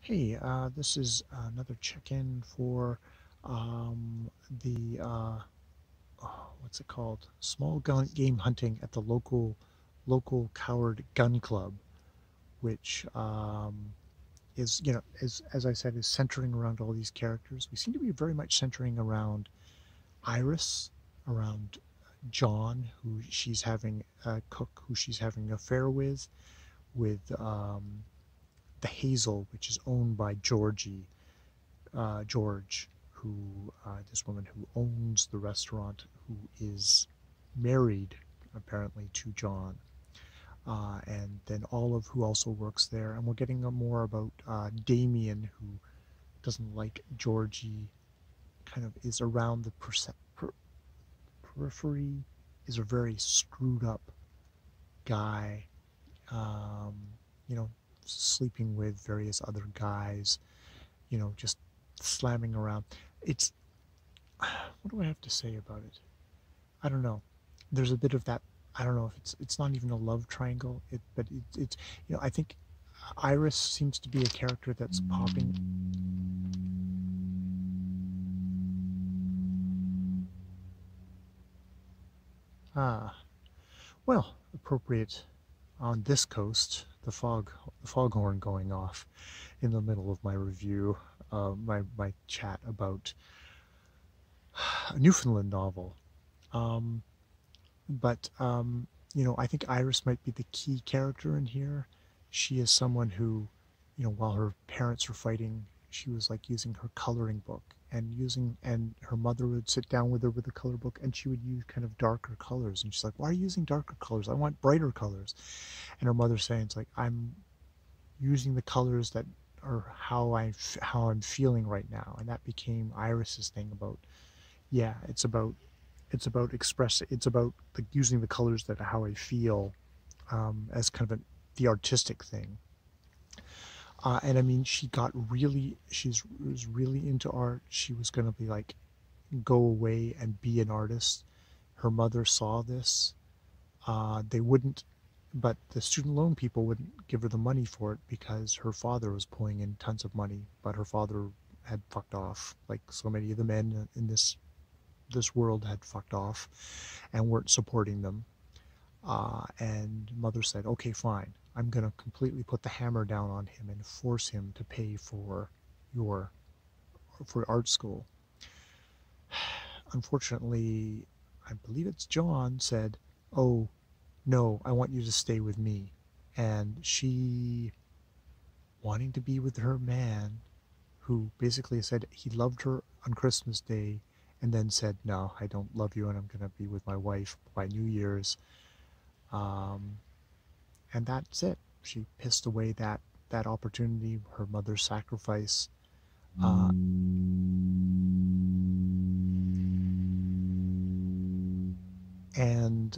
Hey, this is another check-in for the what's it called? Small gun game hunting at the local Coward Gun Club, which is as I said is centering around all these characters. We seem to be very much centering around Iris, around John, who she's having a cook who she's having an affair with the Hazel, which is owned by George, who this woman who owns the restaurant, who is married apparently to John, and then Olive, who also works there, and we're getting more about Damien, who doesn't like Georgie, kind of is around the periphery, is a very screwed up guy, um, you know, sleeping with various other guys, just slamming around. It's what do I have to say about it? I don't know. There's a bit of that. I don't know if it's not even a love triangle. But it's I think Iris seems to be a character that's popping. Well, appropriate on this coast. The foghorn going off in the middle of my review, my chat about a Newfoundland novel. Um, but I think Iris might be the key character in here. She is someone who, while her parents were fighting, she was like using her coloring book and her mother would sit down with her with a color book and she would use kind of darker colors. And she's like, "Why are you using darker colors? I want brighter colors." And her mother saying, "It's like I'm using the colors that are how I'm feeling right now." And that became Iris's thing about, yeah, it's about like using the colors that are how I feel, as kind of the artistic thing. And I mean, she was really into art. She was going to be like, go away and be an artist. Her mother saw this. They wouldn't, but the student loan people wouldn't give her the money for it because her father was pulling in tons of money, but her father had fucked off, like so many of the men in this world had fucked off and weren't supporting them. And mother said, "Okay, fine. I'm going to completely put the hammer down on him and force him to pay your for art school." Unfortunately, I believe it's John said, "Oh, no, I want you to stay with me." And she, wanting to be with her man, who basically said he loved her on Christmas Day and then said, "No, I don't love you and I'm going to be with my wife by New Year's." Um, and that's it. She pissed away that opportunity, her mother's sacrifice. Uh, and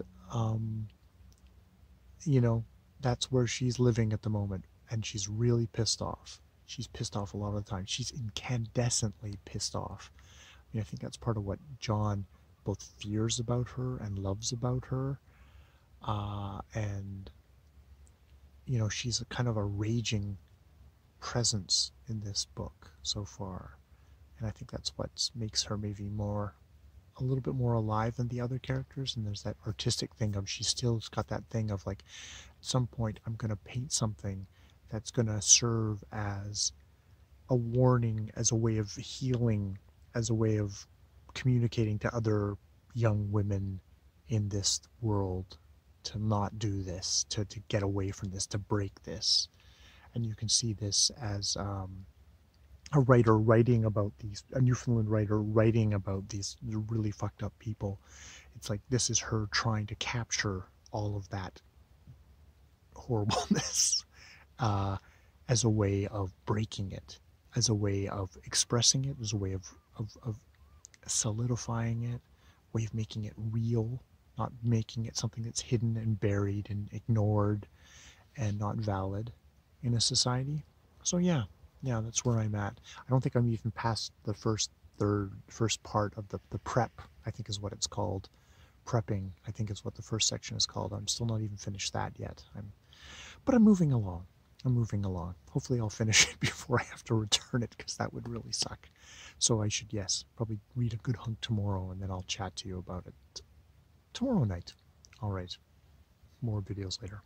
you know, that's where she's living at the moment, and she's really pissed off. She's pissed off a lot of the time. She's incandescently pissed off. I mean, I think that's part of what John both fears about her and loves about her. And she's a kind of a raging presence in this book so far, and I think that's what makes her maybe a little bit more alive than the other characters. And there's that artistic thing of she's still got that thing of like, at some point I'm going to paint something that's going to serve as a warning, as a way of healing, as a way of communicating to other young women in this world to not do this, to get away from this, to break this. And you can see this as a Newfoundland writer writing about these really fucked up people. It's like this is her trying to capture all of that horribleness, uh, as a way of breaking it, as a way of expressing it, as a way of solidifying it, way of making it real, not making it something that's hidden and buried and ignored and not valid in a society. So yeah, that's where I'm at. I don't think I'm even past the first part of the prep, I think is what it's called. Prepping, I think is what the first section is called. I'm still not even finished that yet. But I'm moving along. I'm moving along. Hopefully I'll finish it before I have to return it, because that would really suck. So I should, yes, probably read a good hunk tomorrow, and then I'll chat to you about it tomorrow night. All right. More videos later.